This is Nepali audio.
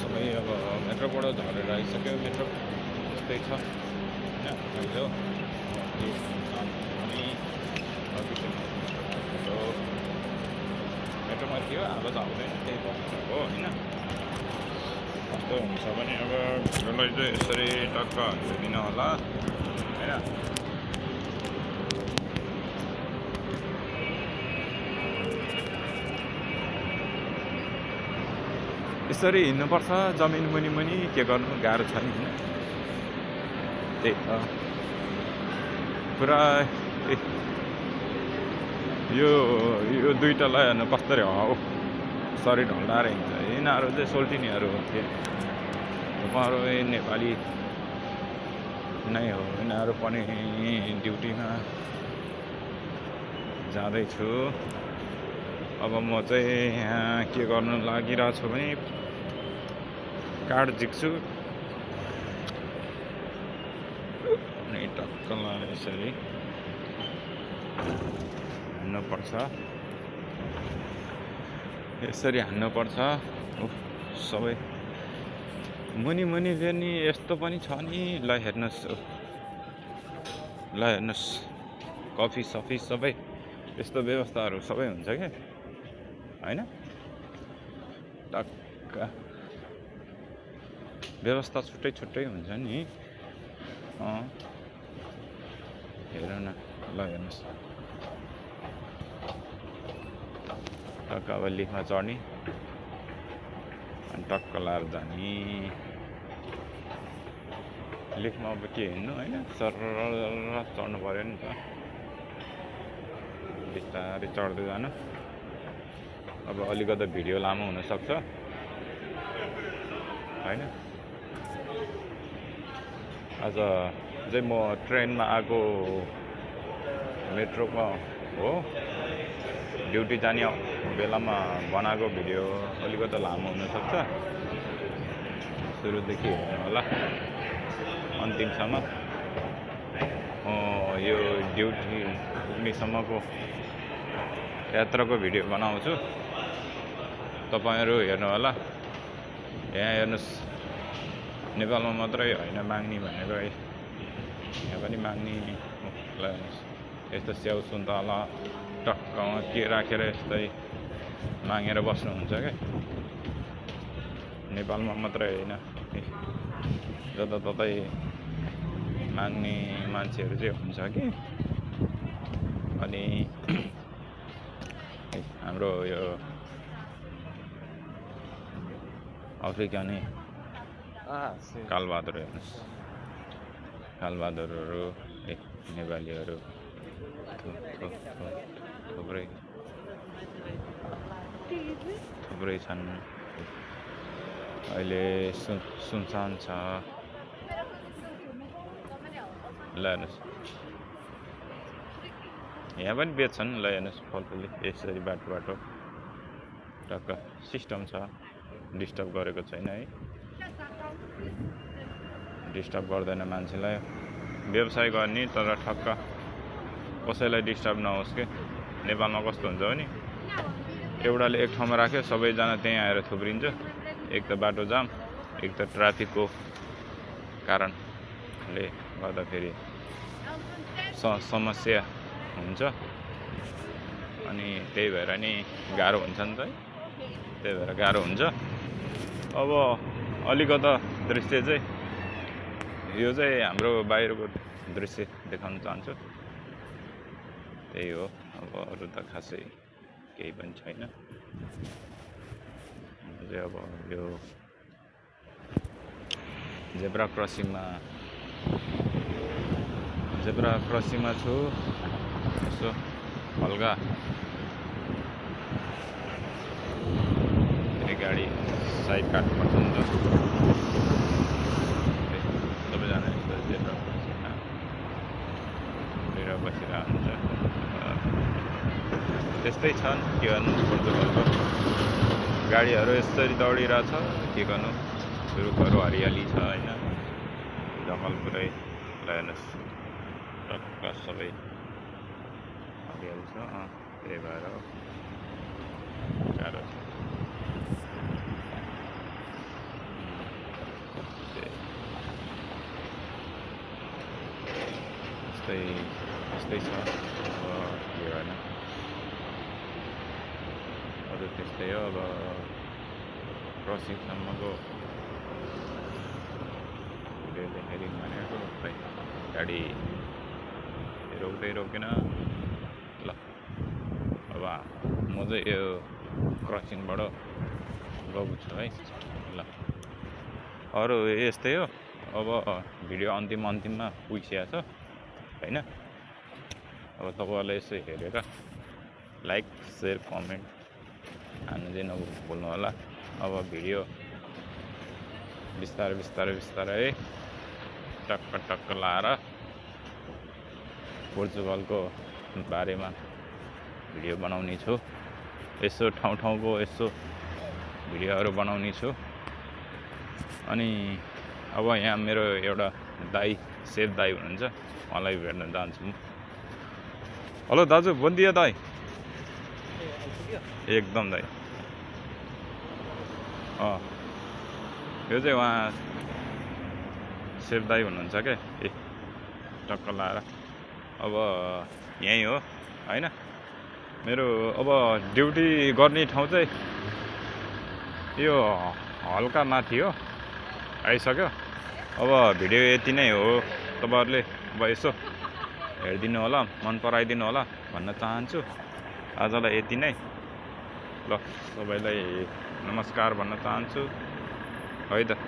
सबै अब मेट्रोबाट झरेर आइसक्यो मेट्रो त्यस्तै छ होइन अहिले अनि मेट्रोमा थियो अब त आउँदैन त्यही बस्नु हो होइन कस्तो कस्तो हुन्छ भने अब भिडियोलाई चाहिँ यसरी टक्क हालिदिनु होला होइन। यसरी हिँड्नुपर्छ जमिन मुनि के गर्नु गाह्रो छ नि होइन। त्यही त पुरा यो दुईटालाई हेर्नु कस्तरी हो शरीर ढल्डाएर हिँड्छ। यिनीहरू चाहिँ सोल्टिनीहरू थिए, उहाँहरू नेपाली नै हो। यिनीहरू पनि ड्युटीमा जाँदैछु। अब म चाहिँ यहाँ के गर्नु लागिरहेको छु भने कार्ड झिक्छु अनि टक्क यसरी हान्नुपर्छ, यसरी हान्नुपर्छ। सबै मुनि फेरि यस्तो पनि छ नि। ल हेर्नुहोस् कफी सफी सबै यस्तो व्यवस्थाहरू सबै हुन्छ क्या होइन। टक्क व्यवस्था छुट्टै हुन्छ नि। हेर न, ल हेर्नुहोस् टक्क अब लिफमा चढ्ने अनि टक्क लाएर जाने। लिफमा अब के हिँड्नु होइन, सरर चढ्नु पऱ्यो नि त। बिस्तारै चढ्दै जानु। अब अलिकति भिडियो लामो हुनसक्छ होइन। आज चाहिँ म ट्रेनमा आएको, मेट्रोमा हो, ड्युटी जाने बेलामा बनाएको भिडियो अलिकति लामो हुनसक्छ। सुरुदेखि हेर्नु होला अन्तिमसम्म। यो ड्युटी पुग्नेसम्मको यात्राको भिडियो बनाउँछु, तपाईँहरू हेर्नु होला। यहाँ हेर्नुहोस्, नेपालमा मात्रै होइन माग्ने भनेको, यहाँ पनि माग्ने। हेर्नुहोस् यस्तो स्याउ सुन्तला टक्कमा के राखेर यस्तै मागेर बस्नुहुन्छ क्या। नेपालमा मात्रै होइन, जताततै माग्ने मान्छेहरू चाहिँ हुन्छ कि। अनि हाम्रो यो अफ्रिकानी कालबहादुर हेर्नुहोस्, कालबहादुरहरू नेपालीहरू थुप्रै छन्। अहिले सुनसान छ। ल हेर्नुहोस् यहाँ पनि बेच्छन्। ल हेर्नुहोस् फलफुली यसरी बाटो टक्क सिस्टम छ, डिस्टर्ब गरेको छैन है। डिस्टर्ब गर्दैन मान्छेलाई। व्यवसाय गर्ने तर ठक्क कसैलाई डिस्टर्ब नहोस् कि। नेपालमा कस्तो हुन्छ भने एउटाले एक ठाउँमा राख्यो, सबैजना त्यहीँ आएर थुप्रिन्छ। एक त बाटो जाम, एक त ट्राफिकको कारणले गर्दाखेरि समस्या हुन्छ। अनि त्यही भएर नि गाह्रो हुन्छ नि त, त्यही भएर गाह्रो हुन्छ। अब अलिकता दृश्य चाहिँ यो चाहिँ हाम्रो बाहिरको दृश्य देखाउन चाहन्छु। त्यही हो, अब अरू त खासै केही पनि छैन। अब यो जेब्रा क्रसिङमा छु। यसो हल्का गाडी साइड काट्नुपर्छ नि त। सबैजना यस्तो जेब्रा क्रसिङमा बसिरहेको हुन्छ। त्यस्तै छन्, के गर्नु पोर्तुगलको गाडीहरू यसरी दौडिरहेछ। के गर्नु, रुखहरू हरियाली छ होइन, जङ्गल पुरै। ल हेर्नुहोस् टक्क सबै हरियाली छ। त्यही भएर गाह्रो छ। त्यस्तै छ। अब के भएन, अरू त्यस्तै हो। अब क्रसिङसम्मको गाडी रोकेन ल। अब म चाहिँ यो क्रसिङबाट गएको छु है ल। अरू यस्तै हो। अब भिडियो अन्तिममा पुगिसकेको छ होइन। अब तपाईँहरूले यसो हेरेर लाइक सेयर कमेन्ट हान्नु चाहिँ नभुल्नु होला। अब भिडियो बिस्तारै टक्क लाएर पोर्चुगलको बारेमा भिडियो बनाउने छु। यसो ठाउँको यसो भिडियोहरू बनाउने छु। अनि अब यहाँ मेरो एउटा दाई सेफ दाई हुनुहुन्छ, उहाँलाई भेट्न जान्छु म। हेलो दाजु, बन्दिया दाई। एकदम दाई। यो चाहिँ उहाँ सेफ दाई हुनुहुन्छ क्या। टक्क लाएर अब यहीँ हो होइन। मेरो अब ड्युटी गर्ने ठाउँ चाहिँ यो हल्का माथि हो, आइसक्यो। अब भिडियो यति नै हो। तपाईँहरूले अब यसो हेरिदिनु होला, मन पराइदिनु होला भन्न चाहन्छु। आजलाई यति नै ल। सबैलाई नमस्कार भन्न चाहन्छु है त।